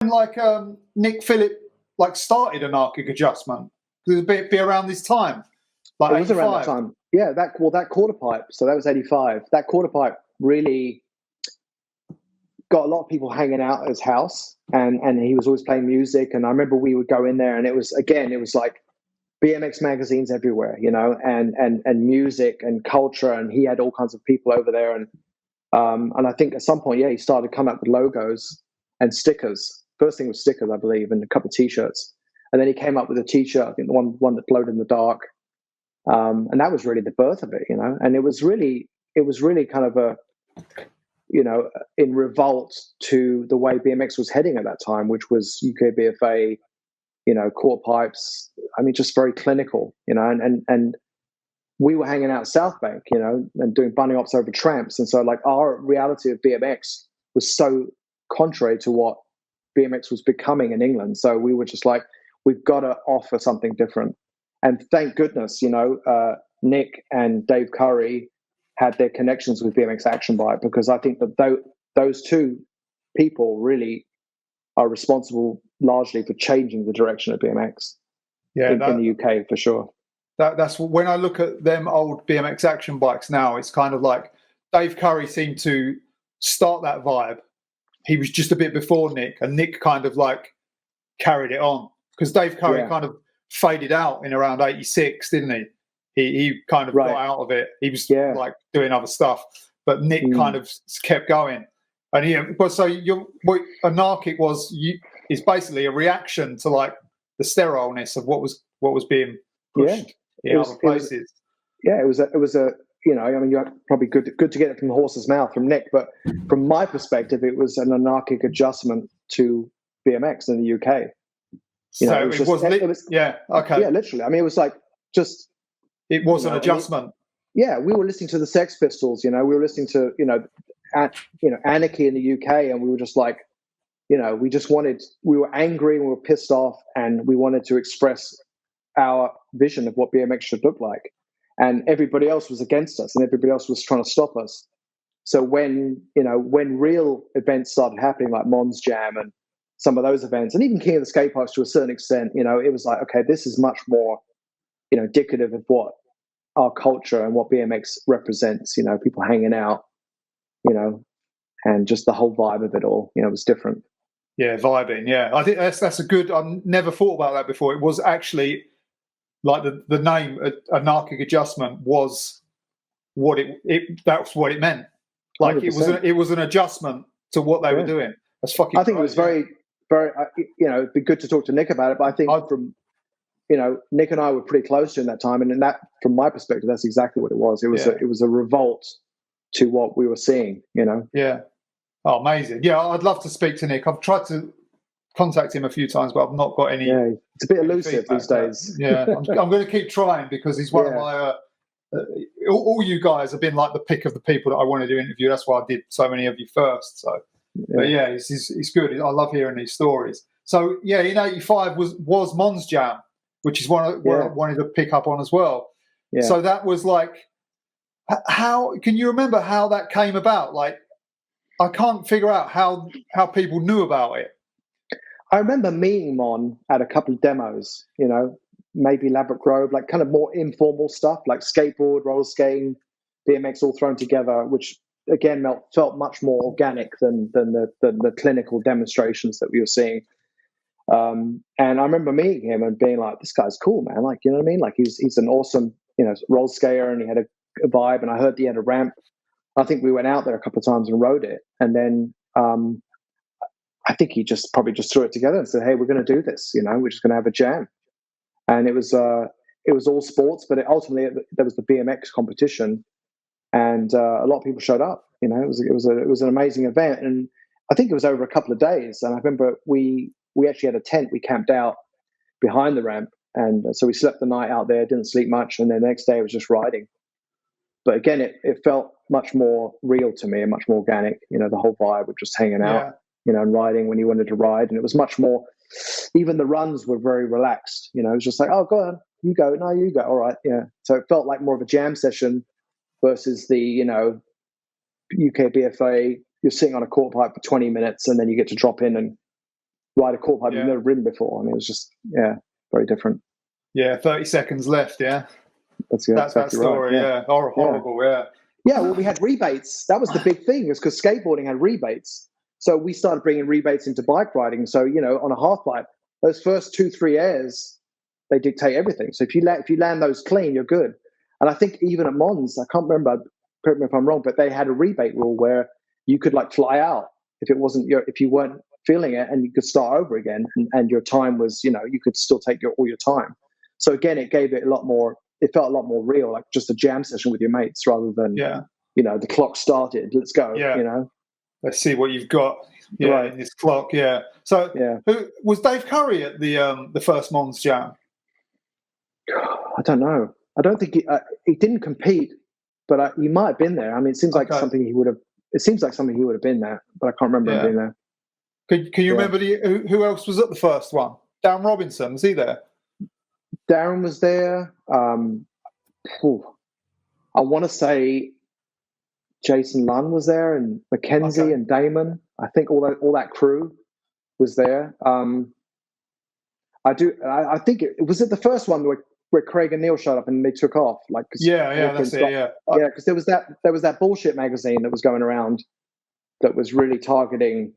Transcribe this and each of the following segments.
Like Nick Phillip like started Anarchic Adjustment? It would be around this time. Like it was 85. Around that time. Yeah, that quarter pipe. So that was 85. That quarter pipe really got a lot of people hanging out at his house, and he was always playing music. And I remember we would go in there, and it was like BMX magazines everywhere, you know, and music and culture, and he had all kinds of people over there. And I think at some point, he started coming up with logos and stickers. First thing was stickers, I believe, and a couple of T-shirts. And then he came up with a T-shirt, I think the one that glowed in the dark. And that was really the birth of it, you know. And it was really kind of a, you know, in revolt to the way BMX was heading at that time, which was UK BFA, you know, quarter pipes. I mean, just very clinical, you know. And we were hanging out at South Bank, you know, and doing bunny hops over tramps. And so, like, our reality of BMX was so contrary to what BMX was becoming in England. So we were just like, we've got to offer something different. And thank goodness, you know, Nick and Dave Curry had their connections with BMX Action Bike, because I think that those two people really are responsible largely for changing the direction of BMX in the UK, for sure. That's when I look at them old BMX Action Bikes now, it's kind of like Dave Curry seemed to start that vibe. He was just a bit before Nick, and Nick kind of like carried it on, because Dave Curry kind of faded out in around 86, didn't he? He kind of got out of it. He was like doing other stuff, but Nick kind of kept going. And Anarchic is basically a reaction to like the sterileness of what was being pushed in other places. It was a you know, I mean, you're probably good to get it from the horse's mouth from Nick, but from my perspective, it was an anarchic adjustment to BMX in the UK. You know, literally. I mean, it was like just. It was an adjustment. We were listening to the Sex Pistols. You know, we were listening to Anarchy in the UK, and we were just like, you know, we were angry and we were pissed off, and we wanted to express our vision of what BMX should look like. And everybody else was against us, and everybody else was trying to stop us. So when real events started happening, like Mons Jam and some of those events, and even King of the Skate Parks to a certain extent, you know, it was like, okay, this is much more, you know, indicative of what our culture and what BMX represents, you know, people hanging out, you know, and just the whole vibe of it all, you know, was different. Yeah, vibing. Yeah, I think that's a good. I've never thought about that before. It was actually like the name Anarchic Adjustment was what that's what it meant. Like 100%. It was an adjustment to what they were doing. That's fucking. I think it was very, very. You know, it'd be good to talk to Nick about it, but I think from. You know, Nick and I were pretty close during that time, and in that, from my perspective, that's exactly what it was. It was a revolt to what we were seeing. You know. Yeah. Oh, amazing. Yeah, I'd love to speak to Nick. I've tried to contact him a few times, but I've not got any. Yeah, it's a bit elusive these days. Yeah, I'm going to keep trying, because he's one of my. All you guys have been like the pick of the people that I wanted to interview. That's why I did so many of you first. So, but he's good. I love hearing these stories. So yeah, in '85 was Mons Jam, which is what I wanted to pick up on as well. Yeah. So that was like, how can you remember how that came about? Like, I can't figure out how people knew about it. I remember meeting Mon at a couple of demos, you know, maybe Ladbroke Grove, like kind of more informal stuff, like skateboard, roller skating, BMX all thrown together, which again felt much more organic than the clinical demonstrations that we were seeing. And I remember meeting him and being like, this guy's cool, man. Like, you know what I mean? Like he's an awesome, you know, roller skater, and he had a vibe, and I heard he had a ramp. I think we went out there a couple of times and rode it. And then I think he probably just threw it together and said, hey, we're going to do this, you know, we're just going to have a jam. And it was all sports, but ultimately there was the BMX competition, and a lot of people showed up, you know. It was an amazing event. And I think it was over a couple of days. And I remember we actually had a tent. We camped out behind the ramp, and so we slept the night out there, didn't sleep much, and then the next day it was just riding. But again, it felt much more real to me and much more organic, you know, the whole vibe of just hanging out, you know, and riding when you wanted to ride. And it was much more, even the runs were very relaxed, you know. It was just like, oh, go on, you go, no, you go, all right, yeah. So it felt like more of a jam session versus the, you know, UK BFA, you're sitting on a quarter pipe for 20 minutes and then you get to drop in and ride a quarter pipe you've never ridden before. I mean, it was just very different. Yeah, 30 seconds left. Yeah, that's exactly that story. Right. Yeah, horrible. Yeah. Yeah, well, we had rebates. That was the big thing, is because skateboarding had rebates. So we started bringing rebates into bike riding. So, on a half pipe, those first 2-3 airs, they dictate everything. So if you land those clean, you're good. And I think even at Mons, I can't remember, correct me if I'm wrong, but they had a rebate rule where you could like fly out if if you weren't feeling it, and you could start over again, and your time was, you could still take all your time. So again, it gave it a lot more. It felt a lot more real, like just a jam session with your mates rather than, the clock started, let's go, Let's see what you've got in this clock, So who was Dave Curry at the first Mons Jam? I don't know. I don't think he didn't compete, but he might have been there. I mean, it seems like something he would have. It seems like something he would have been there, but I can't remember him being there. Can you remember who else was at the first one? Darren Robinson, was he there? Darren was there. I want to say Jason Lunn was there, and Mackenzie and Damon. I think all that crew was there. I think it was it the first one where Craig and Neil showed up and they took off. Like, that's it. Because there was that bullshit magazine that was going around that was really targeting.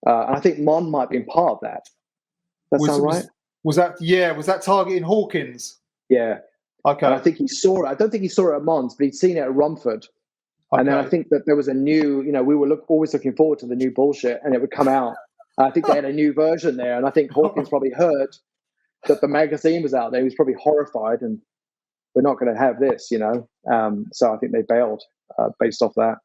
And I think Mon might be part of that. That sound right? Was that targeting Hawkins? Yeah. Okay. And I think he saw it. I don't think he saw it at Mons, but he'd seen it at Romford. Okay. And then I think that there was a new, we were always looking forward to the new bullshit, and it would come out. I think they had a new version there, and I think Hawkins probably heard that the magazine was out there. He was probably horrified, and we're not going to have this, So I think they bailed based off that.